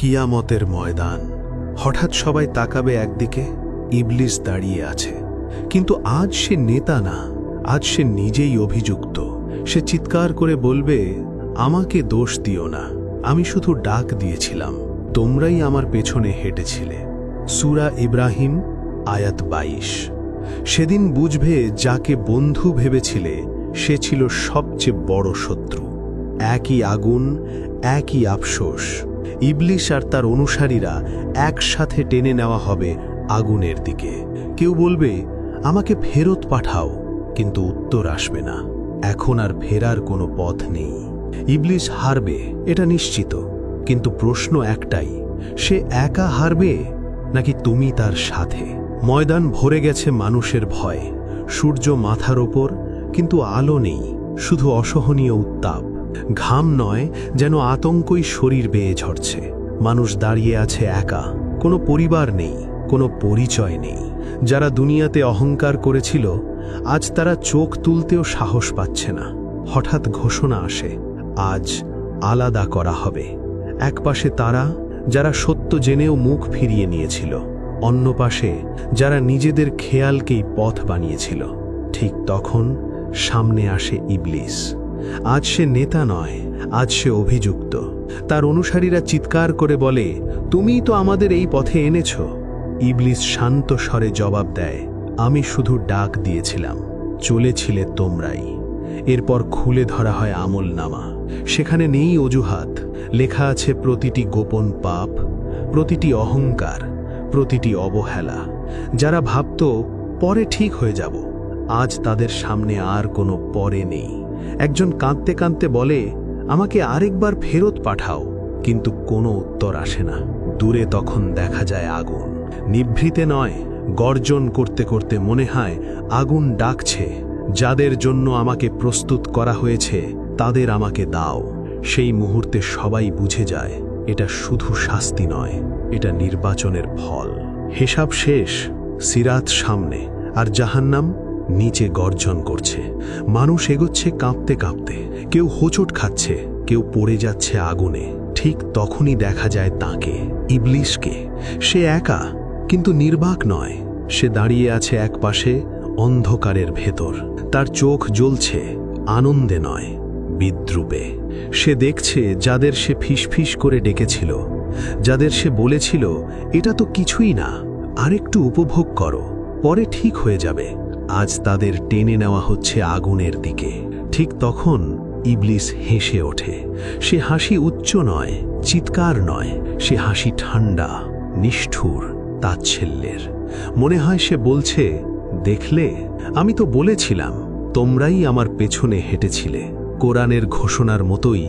কিয়ামতের ময়দান। হঠাৎ সবাই তাকাবে একদিকে, ইবলিস দাঁড়িয়ে আছে। কিন্তু আজ সে নেতা না, আজ সে নিজেই অভিযুক্ত। সে চিৎকার করে বলবে, আমাকে দোষ দিও না, আমি শুধু ডাক দিয়েছিলাম, তোমরাই আমার পেছনে হেঁটেছিলে। সূরা ইব্রাহিম আয়াত ২২। সেদিন বুঝবে যাকে বন্ধু ভেবেছিলে সে ছিল সবচেয়ে বড় শত্রু। একই আগুন, একই আফসোস। ইবলিস আর তার অনুসারীরা একসাথে টেনে নেওয়া হবে আগুনের দিকে। কেউ বলবে, আমাকে ফেরত পাঠাও, কিন্তু উত্তর আসবে না। এখন আর ফেরার কোনো পথ নেই। ইবলিস হারবে, এটা নিশ্চিত। কিন্তু প্রশ্ন একটাই, সে একা হারবে নাকি তুমি তার সাথে? ময়দান ভরে গেছে মানুষের ভয়। সূর্য মাথার ওপর, কিন্তু আলো নেই, শুধু অসহনীয় উত্তাপ। ঘাম নয়, যেন আতঙ্কই শরীর বেয়ে ঝরছে। মানুষ দাঁড়িয়ে আছে একা, কোনো পরিবার নেই, কোনো পরিচয় নেই। যারা দুনিয়াতে অহংকার করেছিল, আজ তারা চোখ তুলতেও সাহস পাচ্ছে না। হঠাৎ ঘোষণা আসে, আজ আলাদা করা হবে। এক পাশে তারা, যারা সত্য জেনেও মুখ ফিরিয়ে নিয়েছিল, অন্য পাশে যারা নিজেদের খেয়ালকেই পথ বানিয়েছিল। ঠিক তখন সামনে আসে ইবলিস। আজ সে নেতা নয়, আজ সে অভিযুক্ত। তার অনুসারীরা চিৎকার করে বলে, তুমিই তো আমাদের এই পথে এনেছ। ইবলিস শান্ত স্বরে জবাব দেয়, আমি শুধু ডাক দিয়েছিলাম, চলেছিলে তোমরাই। এরপর খুলে ধরা হয় আমলনামা। সেখানে নেই অজুহাত, লেখা আছে প্রতিটি গোপন পাপ, প্রতিটি অহংকার, প্রতিটি অবহেলা। যারা ভাবত পরে ঠিক হয়ে যাব, আজ তাদের সামনে আর কোনো পরে নেই। একজন কাঁদতে কাঁদতে বলে, আমাকে আরেকবার ফেরত পাঠাও, কিন্তু কোনো উত্তর আসে না। দূরে তখন দেখা যায় আগুন। নিভৃতে নয়, গর্জন করতে করতে মনে হয় আগুন ডাকছে, যাদের জন্য আমাকে প্রস্তুত করা হয়েছে তাদের আমাকে দাও। সেই মুহূর্তে সবাই বুঝে যায়, এটা শুধু শাস্তি নয়, এটা নির্বাচনের ফল। হিসাব শেষ, সিরাত সামনে, আর জাহান্নাম নিচে গর্জন করছে। মানুষ এগোচ্ছে কাঁপতে কাঁপতে, কেউ হোঁচট খাচ্ছে, কেউ পড়ে যাচ্ছে আগুনে। ঠিক তখনই দেখা যায় তাকে, ইবলিসকে। সে একা, কিন্তু নির্বাক নয়। সে দাঁড়িয়ে আছে এক পাশে, অন্ধকারের ভেতর। তার চোখ জ্বলছে, আনন্দে নয়, বিদ্রুপে। সে দেখছে যাদের সে ফিসফিস করে ডেকেছিল, যাদের সে বলেছিল, এটা তো কিছুই না, আরেকটু উপভোগ করো, পরে ঠিক হয়ে যাবে। আজ তাদের টেনে নেওয়া হচ্ছে আগুনের দিকে। ঠিক তখন ইবলিস হেসে ওঠে। সে হাসি উচ্চ নয়, চিৎকার নয়, সে হাসি ঠান্ডা, নিষ্ঠুর, তাচ্ছিল্যের। মনে হয় সে বলছে, দেখলে, আমি তো বলেছিলাম, তোমরাই আমার পেছনে হেঁটেছিলে। কোরআনের ঘোষণার মতোই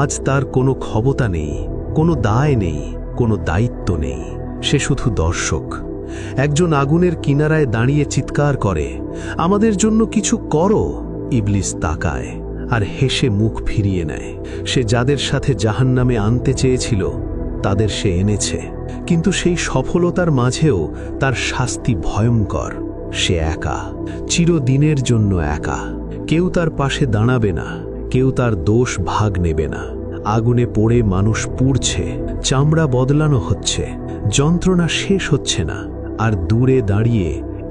আজ তার কোনো ক্ষমতা নেই, কোনো দায় নেই, কোনো দায়িত্ব নেই। সে শুধু দর্শক। একজন আগুনের কিনারায় দাঁড়িয়ে চিৎকার করে, আমাদের জন্য কিছু করো। ইবলিস তাকায় আর হেসে মুখ ফিরিয়ে নেয়। সে যাদের সাথে জাহান্নামে আনতে চেয়েছিল তাদের সে এনেছে, কিন্তু সেই সফলতার মাঝেও তার শাস্তি ভয়ঙ্কর। সে একা, চিরদিনের জন্য একা। কেউ তার পাশে দাঁড়াবে না, কেউ তার দোষ ভাগ নেবে না। আগুনে পড়ে মানুষ পুড়ছে, চামড়া বদলানো হচ্ছে, যন্ত্রণা শেষ হচ্ছে না। আর দূরে দাঁড়িয়ে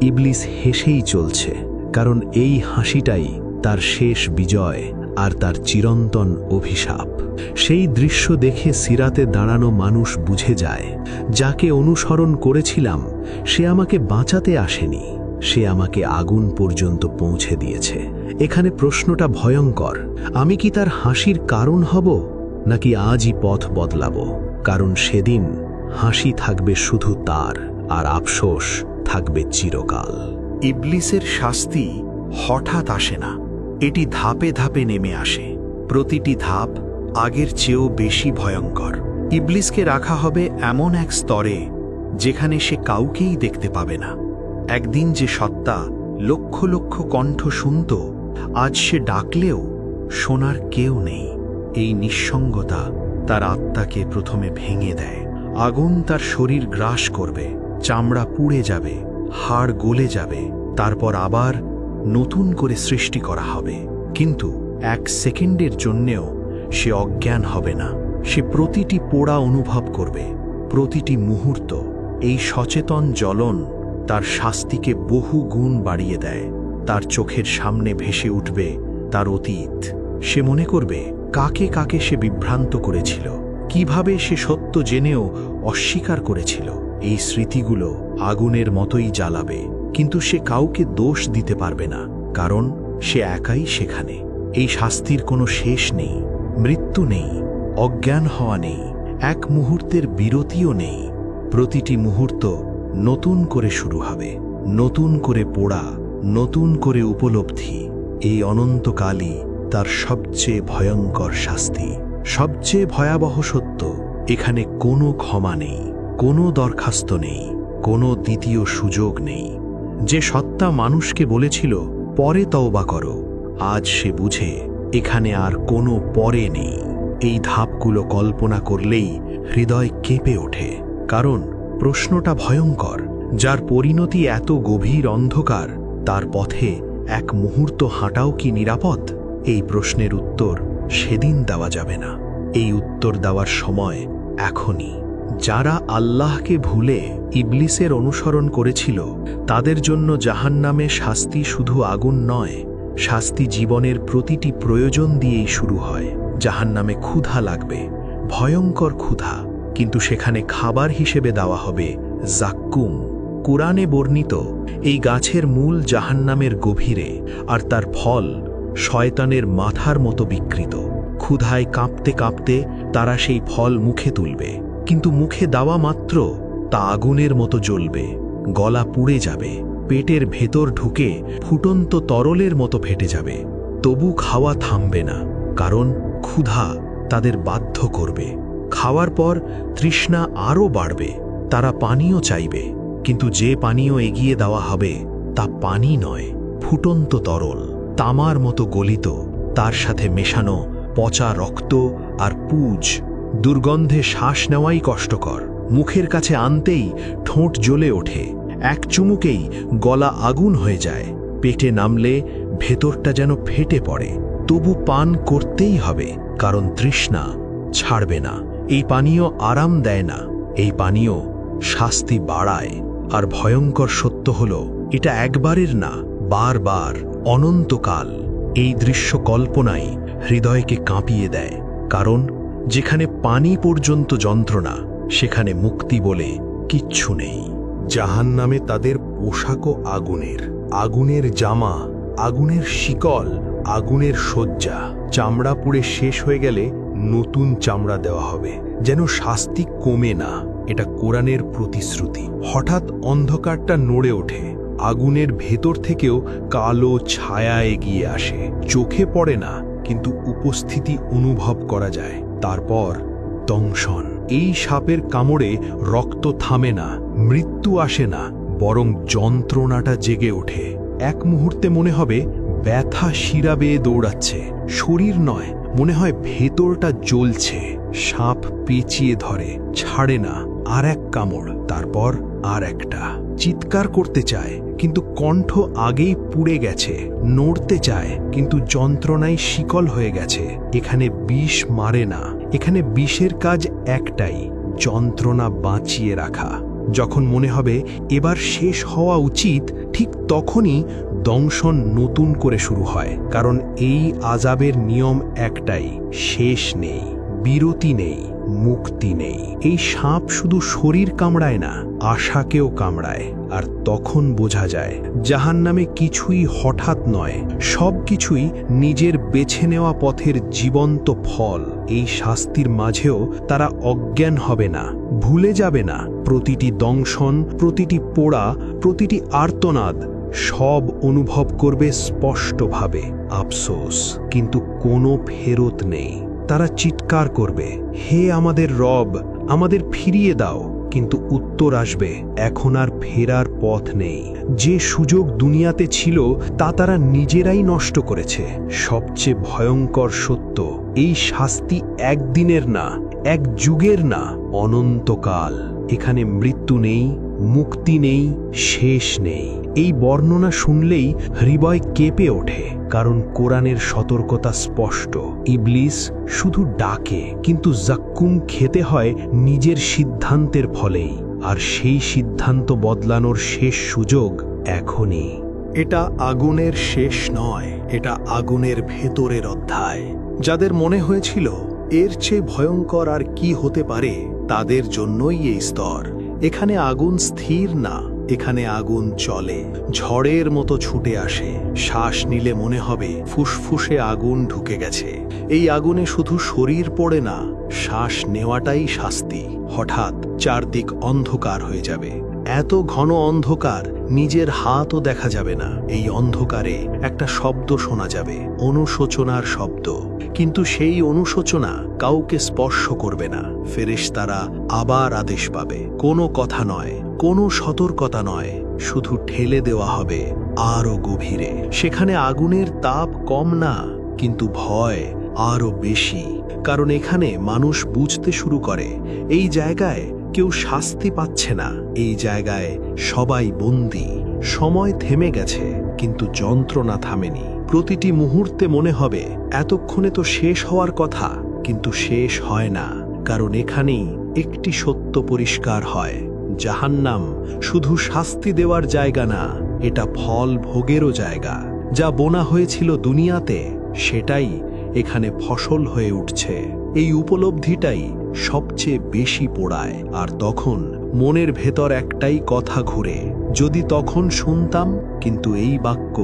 ইবলিস হেসেই চলছে, কারণ এই হাসিটাই তার শেষ বিজয় আর তার চিরন্তন অভিশাপ। সেই দৃশ্য দেখে সিরাতে দাঁড়ানো মানুষ বুঝে যায়, যাকে অনুসরণ করেছিলাম সে আমাকে বাঁচাতে আসেনি, সে আমাকে আগুন পর্যন্ত পৌঁছে দিয়েছে। এখানে প্রশ্নটা ভয়ঙ্কর, আমি কি তার হাসির কারণ হব, নাকি আজই পথ বদলাবো? কারণ সেদিন হাসি থাকবে শুধু তার, আর আফসোস থাকবে চিরকাল। ইবলিসের শাস্তি হঠাৎ আসে না, এটি ধাপে ধাপে নেমে আসে। প্রতিটি ধাপ আগের চেয়েও বেশি ভয়ঙ্কর। ইবলিসকে রাখা হবে এমন এক স্তরে যেখানে সে কাউকেই দেখতে পাবে না। একদিন যে সত্তা লক্ষ লক্ষ কণ্ঠ শুনত, আজ সে ডাকলেও শোনার কেউ নেই। এই নিঃসঙ্গতা তার আত্মাকে প্রথমে ভেঙে দেয়। আগুন তার শরীর গ্রাস করবে, চামড়া পুড়ে যাবে, হাড় গলে যাবে, তারপর আবার নতুন করে সৃষ্টি করা হবে। কিন্তু এক সেকেন্ডের জন্যেও সে অজ্ঞান হবে না। সে প্রতিটি পোড়া অনুভব করবে, প্রতিটি মুহূর্ত। এই সচেতন জ্বলন তার শাস্তিকে বহু গুণ বাড়িয়ে দেয়। তার চোখের সামনে ভেসে উঠবে তার অতীত। সে মনে করবে কাকে কাকে সে বিভ্রান্ত করেছিল, কিভাবে সে সত্য জেনেও অস্বীকার করেছিল। এই স্মৃতিগুলো আগুনের মতোই জ্বালাবে, কিন্তু সে কাউকে দোষ দিতে পারবে না, কারণ সে একাই সেখানে। এই শাস্তির কোনো শেষ নেই, মৃত্যু নেই, অজ্ঞান হওয়া নেই, এক মুহূর্তের বিরতিও নেই। প্রতিটি মুহূর্ত নতুন করে শুরু হবে, নতুন করে পোড়া, নতুন করে উপলব্ধি। এই অনন্তকালই তার সবচেয়ে ভয়ঙ্কর শাস্তি। সবচেয়ে ভয়াবহ সত্য, এখানে কোনো ক্ষমা নেই, কোনো দরখাস্ত নেই, কোনো দ্বিতীয় সুযোগ নেই। যে সত্তা মানুষকে বলেছিল পরে তওবা করো, আজ সে বুঝে এখানে আর কোনো পরে নেই। এই ধাপগুলো কল্পনা করলেই হৃদয় কেঁপে ওঠে, কারণ প্রশ্নটা ভয়ঙ্কর। যার পরিণতি এত গভীর অন্ধকার, তার পথে এক মুহূর্ত হাঁটাও কি নিরাপদ? এই প্রশ্নের উত্তর সেদিন দেওয়া যাবে না, এই উত্তর দেওয়ার সময় এখনই। যারা আল্লাহকে ভুলে ইবলিসের অনুসরণ করেছিল, তাদের জন্য জাহান্নামে শাস্তি শুধু আগুন নয়, শাস্তি জীবনের প্রতিটি প্রয়োজন দিয়েই শুরু হয়। জাহান্নামে ক্ষুধা লাগবে, ভয়ঙ্কর ক্ষুধা, কিন্তু সেখানে খাবার হিসেবে দেওয়া হবে জাক্কুম। কুরআনে বর্ণিত এই গাছের মূল জাহান্নামের গভীরে, আর তার ফল শয়তানের মাথার মতো বিকৃত। ক্ষুধায় কাঁপতে কাঁপতে তারা সেই ফল মুখে তুলবে, কিন্তু মুখে দেওয়া মাত্র তা আগুনের মতো জ্বলবে, গলা পুড়ে যাবে, পেটের ভেতর ঢুকে ফুটন্ত তরলের মতো ফেটে যাবে। তবু খাওয়া থামবে না, কারণ ক্ষুধা তাদের বাধ্য করবে। খাওয়ার পর তৃষ্ণা আরও বাড়বে, তারা পানীয় চাইবে, কিন্তু যে পানীয় এগিয়ে দেওয়া হবে তা পানি নয়, ফুটন্ত তরল, তামার মতো গলিত, তার সাথে মেশানো পচা রক্ত আর পুজ। দুর্গন্ধে শ্বাস নেওয়াই কষ্টকর, মুখের কাছে আনতেই ঠোঁট জ্বলে ওঠে, এক চুমুকেই গলা আগুন হয়ে যায়, পেটে নামলে ভেতরটা যেন ফেটে পড়ে। তবু পান করতেই হবে, কারণ তৃষ্ণা ছাড়বে না। এই পানীয় আরাম দেয় না, এই পানীয় শাস্তি বাড়ায়। আর ভয়ঙ্কর সত্য হল, এটা একবারের না, বারবার, অনন্তকাল। এই দৃশ্য কল্পনাই হৃদয়কে কাঁপিয়ে দেয়, কারণ যেখানে পানি পর্যন্ত যন্ত্রণা, সেখানে মুক্তি বলে কিচ্ছু নেই। জাহান্নামে তাদের পোশাকও আগুনের, আগুনের জামা, আগুনের শিকল, আগুনের শয্যা। চামড়া পুড়ে শেষ হয়ে গেলে নতুন চামড়া দেওয়া হবে, যেন শাস্তি কমে না। এটা কোরআনের প্রতিশ্রুতি। হঠাৎ অন্ধকারটা নড়ে ওঠে, আগুনের ভেতর থেকেও কালো ছায়া এগিয়ে আসে। চোখে পড়ে না, কিন্তু উপস্থিতি অনুভব করা যায়। তারপর দংশন। এই সাপের কামড়ে রক্ত থামে না, মৃত্যু আসে না, বরং যন্ত্রণাটা জেগে ওঠে। এক মুহূর্তে মনে হবে ব্যথা শিরা বেয়ে দৌড়াচ্ছে, শরীর নয়, মনে হয় ভেতরটা জ্বলছে। সাপ পেঁচিয়ে ধরে, ছাড়ে না, আর এক কামড়, তারপর আর একটা। চিৎকার করতে চায়, কিন্তু কণ্ঠ আগেই পুড়ে গেছে। নড়তে চায়, কিন্তু যন্ত্রণায় শিকল হয়ে গেছে। এখানে বিষ মারে না, এখানে বিষের কাজ একটাই, যন্ত্রণা বাঁচিয়ে রাখা। যখন মনে হবে এবার শেষ হওয়া উচিত, ঠিক তখনই দংশন নতুন করে শুরু হয়। কারণ এই আযাবের নিয়ম একটাই, শেষ নেই, বিরতি নেই, মুক্তি নেই। এই সাপ শুধু শরীর কামড়ায় না, আশাকেও কামড়ায়। আর তখন বোঝা যায় জাহান্নামে কিছুই হঠাৎ নয়, সবকিছুই নিজের বেছে নেওয়া পথের জীবন্ত ফল। এই শাস্তির মাঝেও তারা অজ্ঞান হবে না, ভুলে যাবে না। প্রতিটি দংশন, প্রতিটি পোড়া, প্রতিটি আর্তনাদ সব অনুভব করবে স্পষ্টভাবে। আফসোস, কিন্তু কোনো ফেরত নেই। তারা চিৎকার করবে, হে আমাদের রব, আমাদের ফিরিয়ে দাও। কিন্তু উত্তর আসবে, এখন আর ফেরার পথ নেই। যে সুযোগ দুনিয়াতে ছিল তা তারা নিজেরাই নষ্ট করেছে। সবচেয়ে ভয়ঙ্কর সত্য, এই শাস্তি একদিনের না, এক যুগের না, অনন্তকাল। এখানে মৃত্যু নেই, মুক্তি নেই, শেষ নেই। এই বর্ণনা শুনলেই হৃদয় কেঁপে ওঠে, কারণ কোরআনের সতর্কতা স্পষ্ট। ইবলিস শুধু ডাকে, কিন্তু জাক্কুম খেতে হয় নিজের সিদ্ধান্তের ফলেই, আর সেই সিদ্ধান্ত বদলানোর শেষ সুযোগ এখনই। এটা আগুনের শেষ নয়, এটা আগুনের ভেতরের অধ্যায়। যাদের মনে হয়েছিল এর চেয়ে ভয়ঙ্কর আর কি হতে পারে, তাদের জন্যই এই স্তর। এখানে আগুন স্থির না, এখানে আগুন চলে, ঝড়ের মতো ছুটে আসে। শ্বাস নিলে মনে হবে ফুসফুসে আগুন ঢুকে গেছে। এই আগুনে শুধু শরীর পড়ে না, শ্বাস নেওয়াটাই শাস্তি। হঠাৎ চারদিক অন্ধকার হয়ে যাবে, এত ঘন অন্ধকার নিজের হাতও দেখা যাবে না। এই অন্ধকারে একটা শব্দ শোনা যাবে, অনুশোচনার শব্দ। কিন্তু সেই অনুশোচনা কাউকে স্পর্শ করবে না। ফেরেশতারা আবার আদেশ পাবে, কোনো কথা নয়, কোনো সতর্কতা নয়, শুধু ঠেলে দেওয়া হবে আরো গভীরে। সেখানে আগুনের তাপ কম না, কিন্তু ভয় আরো বেশি। কারণ এখানে মানুষ বুঝতে শুরু করে এই জায়গায় কেউ শাস্তি পাচ্ছে না, এই জায়গায় সবাই বন্দী। সময় থেমে গেছে, কিন্তু যন্ত্রণা থামেনি। প্রতিটি মুহূর্তে মনে হবে এতক্ষণে তো শেষ হওয়ার কথা, কিন্তু শেষ হয় না। কারণ এখানেই একটি সত্য পরিষ্কার হয়, জাহান্নাম শুধু শাস্তি দেওয়ার জায়গা না, এটা ফল ভোগেরও জায়গা। যা বোনা হয়েছিল দুনিয়াতে, সেটাই এখানে ফসল হয়ে উঠছে। এই উপলব্ধিটাই সবচেয়ে বেশি পোড়ায়। আর তখন মনের ভেতর একটাই কথা ঘুরে, যদি তখন শুনতাম। কিন্তু এই বাক্য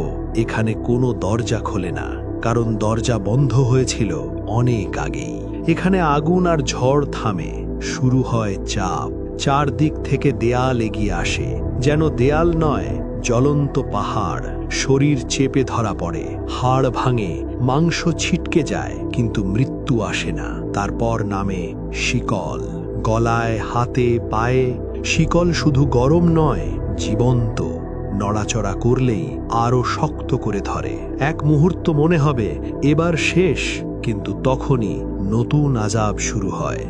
এখানে কোনো দরজা খোলে না, কারণ দরজা বন্ধ হয়েছিল অনেক আগেই। এখানে আগুন আর ঝড় থামে, শুরু হয় চাপ। চারদিক থেকে দেয়াল এগিয়ে আসে, যেন দেয়াল নয়, জ্বলন্ত পাহাড়। শরীর চেপে ধরা পড়ে, হাড় ভাঙে, মাংস ছিটকে যায়, কিন্তু মৃত্যু আসে না। তারপর নামে শিকল, গলায়, হাতে, পায়ে। শিকল শুধু গরম নয়, জীবন্ত। নড়াচড়া করলেই আরো শক্ত করে ধরে। এক মুহূর্ত মনে হবে এবার শেষ, কিন্তু তখনই নতুন আযাব শুরু হয়।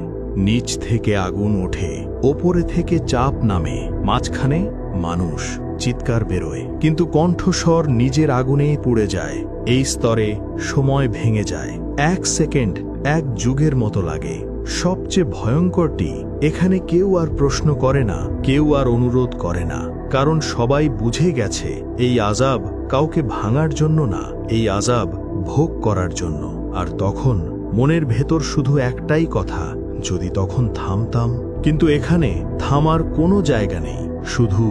নিচ থেকে আগুন ওঠে, ওপরে থেকে চাপ নামে, মাঝখানে মানুষ। চিৎকার বেরোয়, কিন্তু কণ্ঠস্বর নিজের আগুনেই পুড়ে যায়। এই স্তরে সময় ভেঙে যায়, 1 সেকেন্ড 1 যুগের মতো লাগে। সবচেয়ে ভয়ঙ্করটি, এখানে কেউ আর প্রশ্ন করে না, কেউ আর অনুরোধ করে না, কারণ সবাই বুঝে গেছে এই আযাব কাউকে ভাঙার জন্য না, এই আযাব ভোগ করার জন্য। আর তখন মনের ভেতর শুধু একটাই কথা, যদি তখন থামতাম। কিন্তু এখানে থামার কোনো জায়গা নেই, শুধু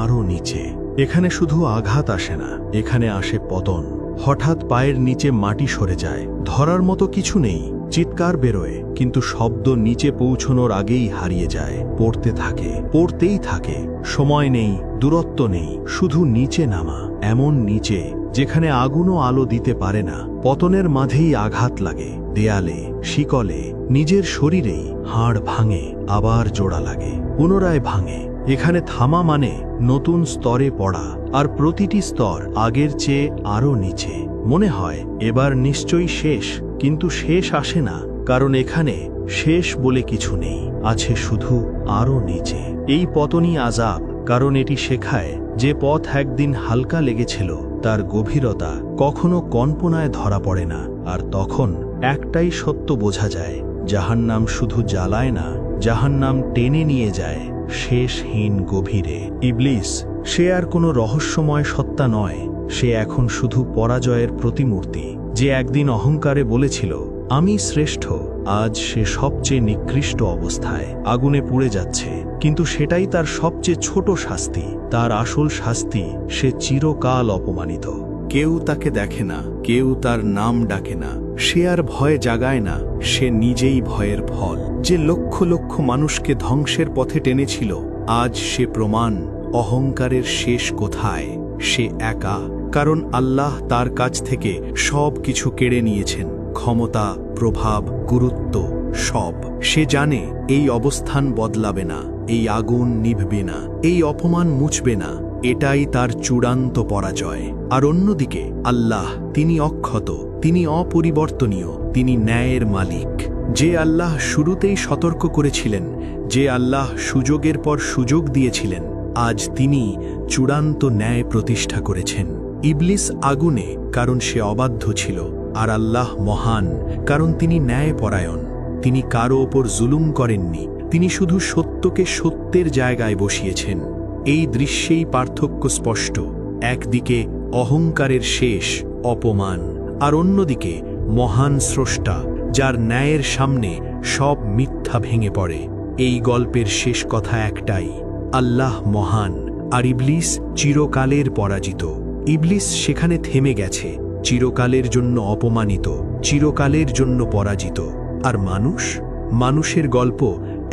আরো নিচে। এখানে শুধু আঘাত আসে না, এখানে আসে পতন। হঠাৎ পায়ের নিচে মাটি সরে যায়, ধরার মতো কিছু নেই। চিৎকার বেরোয়, কিন্তু শব্দ নিচে পৌঁছনোর আগেই হারিয়ে যায়। পড়তে থাকে, পড়তেই থাকে। সময় নেই, দূরত্ব নেই, শুধু নিচে নামা। এমন নিচে যেখানে আগুনও আলো দিতে পারে না। পতনের মাঝেই আঘাত লাগে, দেয়ালে, শিকলে, নিজের শরীরেই। হাড় ভাঙে, আবার জোড়া লাগে, পুনরায় ভাঙে। এখানে থামা মানে নতুন স্তরে পড়া, আর প্রতিটি স্তর আগের চেয়ে আরো নিচে। মনে হয় এবার নিশ্চয়ই শেষ, কিন্তু শেষ আসে না, কারণ এখানে শেষ বলে কিছু নেই, আছে শুধু আরো নিচে। এই পতনই আযাব, কারণ এটি শেখায় যে পথ একদিন হালকা লেগেছিল, তার গভীরতা কখনো কল্পনায় ধরা পড়ে না। আর তখন একটাই সত্য বোঝা যায়, জাহান্নাম শুধু জ্বালায় না, জাহান্নাম টেনে নিয়ে যায় শেষহীন গভীরে। ইবলিস, সে আর কোনো রহস্যময় সত্তা নয়, সে এখন শুধু পরাজয়ের প্রতিমূর্তি। যে একদিন অহংকারে বলেছিল আমি শ্রেষ্ঠ, আজ সে সবচেয়ে নিকৃষ্ট অবস্থায় আগুনে পুড়ে যাচ্ছে। কিন্তু সেটাই তার সবচেয়ে ছোট শাস্তি। তার আসল শাস্তি, সে চিরকাল অপমানিত। কেউ তাকে দেখে না, কেউ তার নাম ডাকে না। সে আর ভয় জাগায় না, সে নিজেই ভয়ের ফল। যে লক্ষ লক্ষ মানুষকে ধ্বংসের পথে টেনেছিল, আজ সে প্রমাণ অহংকারের শেষ কোথায়। সে একা, কারণ আল্লাহ তার কাছ থেকে সব কিছু কেড়ে নিয়েছেন, ক্ষমতা, প্রভাব, গুরুত্ব, সব। সে জানে এই অবস্থান বদলাবে না, এই আগুন নিভবে না, এই অপমান মুছবে না। এটাই তার চূড়ান্ত পরাজয়। আর অন্যদিকে আল্লাহ, তিনি অক্ষত, তিনি অপরিবর্তনীয়, তিনি ন্যায়ের মালিক। যে আল্লাহ শুরুতেই সতর্ক করেছিলেন, যে আল্লাহ সুযোগের পর সুযোগ দিয়েছিলেন, আজ তিনি চূড়ান্ত ন্যায় প্রতিষ্ঠা করেছেন। ইবলিস আগুনে, কারণ সে অবাধ্য ছিল, আর আল্লাহ মহান, কারণ তিনি ন্যায়পরায়ণ। তিনি কারো ওপর জুলুম করেননি, তিনি শুধু সত্যকে সত্যের জায়গায় বসিয়েছেন। এই দৃশ্যেই পার্থক্য স্পষ্ট। একদিকে অহংকারের শেষ, অপমান, আর অন্যদিকে মহান স্রষ্টা, যার ন্যায়ের সামনে সব মিথ্যা ভেঙে পড়ে। এই গল্পের শেষ কথা একটাই: আল্লাহ মহান, আর ইবলিস চিরকালের পরাজিত। ইবলিস সেখানে থেমে গেছে, চিরকালের জন্য অপমানিত, চিরকালের জন্য পরাজিত। আর মানুষের গল্প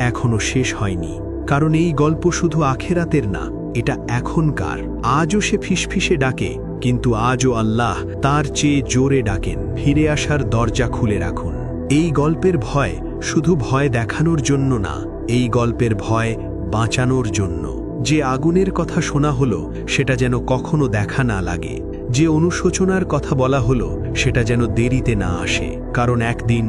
এখনো শেষ হয়নি, কারণ এই গল্প শুধু আখেরাতের না, এটা এখনকার। আজও সে ফিসফিসে ডাকে, কিন্তু আজও আল্লাহ তার চেয়ে জোরে ডাকেন, ফিরে আসার দরজা খুলে রাখুন। এই গল্পের ভয় শুধু ভয় দেখানোর জন্য না, এই গল্পের ভয় বাঁচানোর জন্য। যে আগুনের কথা শোনা হলো, সেটা যেন কখনো দেখা না লাগে। যে অনুশোচনার কথা বলা হলো, সেটা যেন দেরিতে না আসে, কারণ একদিন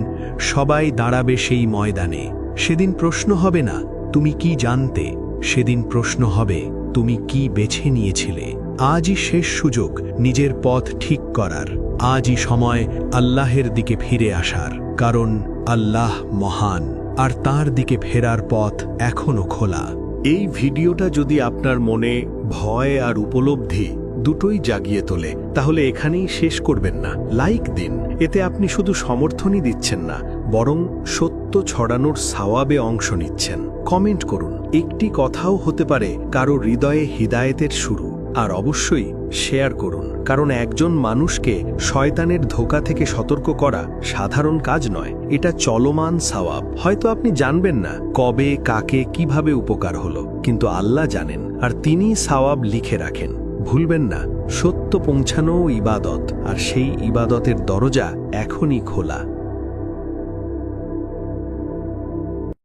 সবাই দাঁড়াবে সেই ময়দানে। সেদিন প্রশ্ন হবে না তুমি কি জানতে, সেদিন প্রশ্ন হবে তুমি কি বেছে নিয়েছিলে। আজই শেষ সুযোগ নিজের পথ ঠিক করার, আজই সময় আল্লাহের দিকে ফিরে আসার, কারণ আল্লাহ মহান, আর তার দিকে ফেরার পথ এখনো খোলা। এই ভিডিওটা যদি আপনার মনে ভয় আর উপলব্ধি দুটোই জাগিয়ে তোলে, তাহলে এখানেই শেষ করবেন না। লাইক দিন, এতে আপনি শুধু সমর্থনই দিচ্ছেন না, বরং সত্য ছড়ানোর সওয়াবে অংশ নিচ্ছেন। কমেন্ট করুন, একটি কথাও হতে পারে কারো হৃদয়ে হিদায়েতের শুরু। আর অবশ্যই শেয়ার করুন, কারণ একজন মানুষকে শয়তানের ধোঁকা থেকে সতর্ক করা সাধারণ কাজ নয়, এটা চলমান সওয়াব। হয়তো আপনি জানবেন না কবে, কাকে, কিভাবে উপকার হলো, কিন্তু আল্লাহ জানেন, আর তিনিই সওয়াব লিখে রাখেন। ভুলবেন না, সত্য পৌঁছানোও ইবাদত, আর সেই ইবাদতের দরজা এখনই খোলা।